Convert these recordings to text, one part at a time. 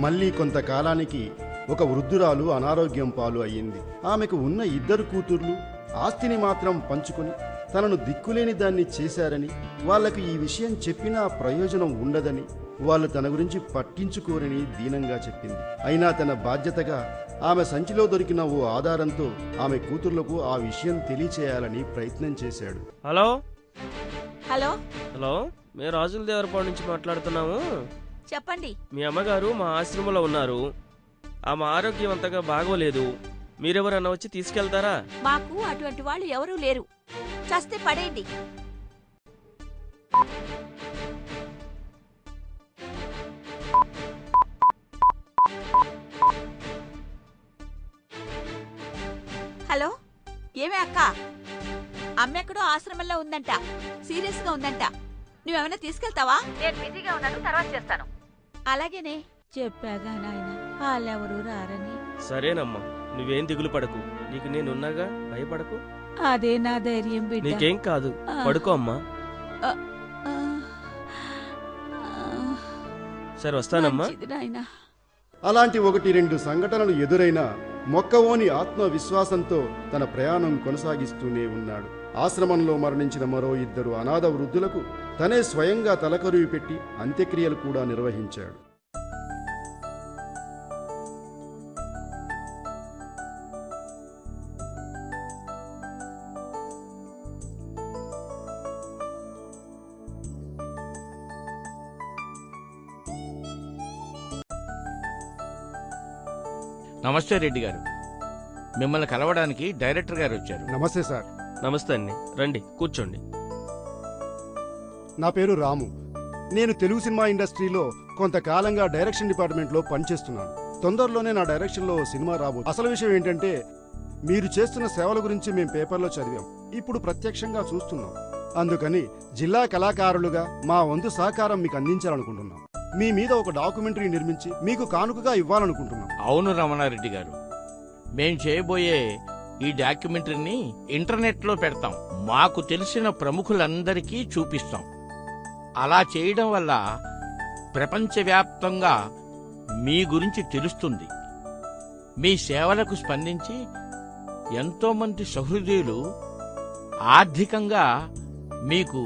మళ్ళీ కొంతకాలానికి ఒక వృద్ధురాలు అనారోగ్యం పాలు అయ్యింది. ఆమెకు ఉన్న 2 కూతుర్లు ఆస్తిని మాత్రం పంచుకొని తనను దిక్కులేని దాన్ని చేశారని, వాళ్లకు ఈ విషయం చెప్పినా ప్రయోజనం ఉండదని, వాళ్ళు తన గురించి పట్టించుకోరని దీనంగా చెప్పింది. అయినా తన బాధ్యతగా ఆమె సంచిలో దొరికిన ఓ ఆధారంతో ఆమె కూతుర్లకు ఆ విషయం తెలియచేయాలని ప్రయత్నం చేశాడు. హలో హలో హలో మేము రాజుల దేవరపాడు నుంచి మాట్లాడుతున్నాము. చెప్పండి. మీ అమ్మగారు మా ఆశ్రమంలో ఉన్నారు. ఆమె ఆరోగ్యం అంతగా బాగోలేదు. మీరెవరన్నా వచ్చి తీసుకెళ్తారా? మాకు అటువంటి వాళ్ళు ఎవరూ లేరు. చస్తే పడేయండి. హలో, ఏమే అక్క? అమ్మెక్కడో ఆశ్రమంలో ఉందంట, సీరియస్ గా ఉందంట. నువ్వేమైనా తీసుకెళ్తావా? నేను బిజీగా ఉన్నాను, తర్వాత చేస్తాను. అలాగేనే చెప్పాగా నాయన, వాళ్ళెవరూ రారని. సరేనమ్మా, నువ్వేం దిగులు పడకు. నీకు నేనున్నాగా, భయపడకు. అదే నా ధైర్యం బిడ్డ. నీకేం కాదు, పడుకో అమ్మా. సరే వస్తానమ్మా. అలాంటి 1-2 సంఘటనలు ఎదురైనా మొక్కవోని ఆత్మవిశ్వాసంతో తన ప్రయాణం కొనసాగిస్తూనే ఉన్నాడు. ఆశ్రమంలో మరణించిన మరో 2 అనాథ వృద్ధులకు తనే స్వయంగా తలకరువు పెట్టి అంత్యక్రియలు కూడా నిర్వహించాడు. నమస్తే రెడ్డి గారు, మిమ్మల్ని కలవడానికి డైరెక్టర్ గారు వచ్చారు. నమస్తే సార్. నమస్తే అండి, రండి కూర్చోండి. నా పేరు రాము. నేను తెలుగు సినిమా ఇండస్ట్రీలో కొంతకాలంగా డైరెక్షన్ డిపార్ట్మెంట్లో పనిచేస్తున్నాను. తొందరలోనే నా డైరెక్షన్లో సినిమా రాబోతుంది. అసలు విషయం ఏంటంటే, మీరు చేస్తున్న సేవల గురించి మేం పేపర్లో చదివాం, ఇప్పుడు ప్రత్యక్షంగా చూస్తున్నాం. అందుకని జిల్లా కళాకారులుగా మా వంతు సహకారం మీకు అందించాలనుకుంటున్నాం. మీ మీద ఒక డాక్యుమెంటరీ నిర్మించి మీకు కానుకగా ఇవ్వాలనుకుంటున్నాం. అవును రమణారెడ్డి గారు, మేం చేయబోయే ఈ డాక్యుమెంటరీని ఇంటర్నెట్లో పెడతాం. మాకు తెలిసిన ప్రముఖులందరికీ చూపిస్తాం. అలా చేయడం వల్ల ప్రపంచవ్యాప్తంగా మీ గురించి తెలుస్తుంది. మీ సేవలకు స్పందించి ఎంతోమంది సహృదయులు ఆర్థికంగా మీకు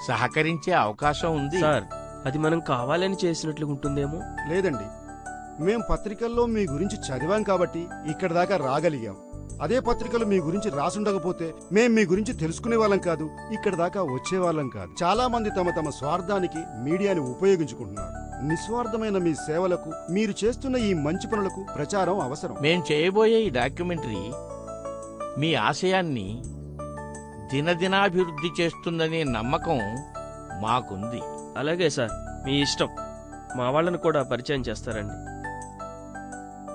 సహకరించే అవకాశం ఉంది. సార్, అది మనం కావాలని చేసినట్లు ఉంటుందేమో. లేదండి, మేం పత్రికల్లో మీ గురించి చదివాం కాబట్టి ఇక్కడ దాకా రాగలిగాం. అదే పత్రికలు మీ గురించి రాసుండకపోతే మేం మీ గురించి తెలుసుకునే వాళ్ళం కాదు, ఇక్కడ దాకా వచ్చేవాళ్ళం కాదు. చాలా మంది తమ స్వార్థానికి మీడియాని ఉపయోగించుకుంటున్నారు. నిస్వార్థమైన మీ సేవలకు, మీరు చేస్తున్న ఈ మంచి పనులకు ప్రచారం అవసరం. మేం చేయబోయే ఈ డాక్యుమెంటరీ మీ ఆశయాన్ని దినదినాభివృద్ధి చేస్తుందనే నమ్మకం మాకుంది. అలాగే సార్, మీ ఇష్టం. మా వాళ్ళను కూడా పరిచయం చేస్తారండి.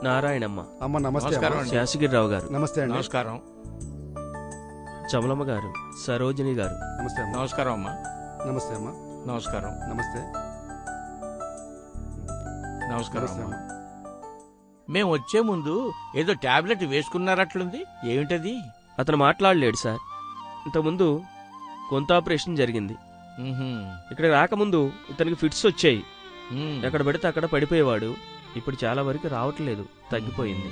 నారాయణమ్మ. అమ్మ నమస్తే. శాసగిరిరావు గారు. నమస్తే అండి. నమస్కారం. చమలమ్మ గారు, సరోజిని గారు. నమస్తే అమ్మ. నమస్కారం అమ్మా. నమస్తే అమ్మ. నమస్కారం. నమస్తే. నమస్కారం అమ్మా. మేము వచ్చే ముందు ఏదో టాబ్లెట్ వేసుకున్నారట్లుంది, ఏమిటది? అతను మాట్లాడలేడు సార్. ఇంతకుముందు కొంత ఆపరేషన్ జరిగింది. ఇక్కడ రాకముందు ఇతనికి ఫిట్స్ వచ్చాయి. ఎక్కడ పడితే అక్కడ పడిపోయేవాడు. ఇప్పుడు చాలా వరకు రావట్లేదు, తగ్గిపోయింది.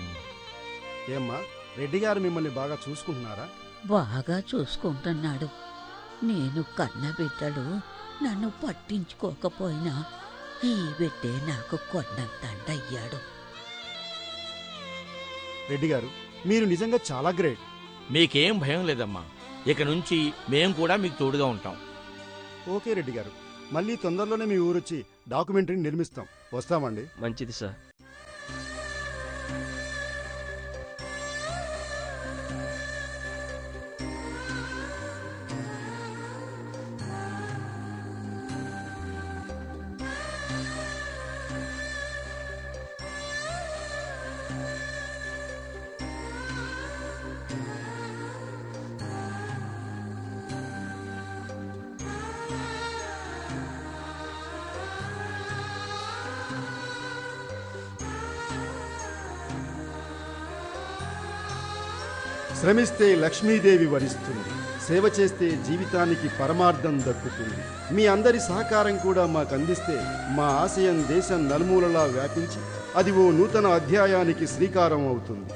ఏమ్మా, రెడ్డి గారు మిమ్మల్ని బాగా చూసుకుంటున్నారా? బాగా చూసుకుంటున్నాడు. నేను కన్న బిడ్డలు నన్ను పట్టించుకోకపోయినా ఈ బిడ్డే నాకు కొండంతండయ్యాడు. రెడ్డి గారు, మీరు నిజంగా చాలా గ్రేట్. మీకేం భయం లేదమ్మా. ఇక నుంచి మేం కూడా మీకు తోడుగా ఉంటాం. ఓకే రెడ్డి గారు, మళ్ళీ తొందరలోనే మీ ఊరొచ్చి డాక్యుమెంటరీని నిర్మిస్తాం. వస్తామండి. మంచిది సార్. శ్రమిస్తే లక్ష్మీదేవి వరిస్తుంది, సేవ చేస్తే జీవితానికి పరమార్థం దక్కుతుంది. మీ అందరి సహకారం కూడా మాకు అందిస్తే మా ఆశయం దేశం నలుమూలలా వ్యాపించి అది ఓ నూతన అధ్యాయానికి శ్రీకారం అవుతుంది.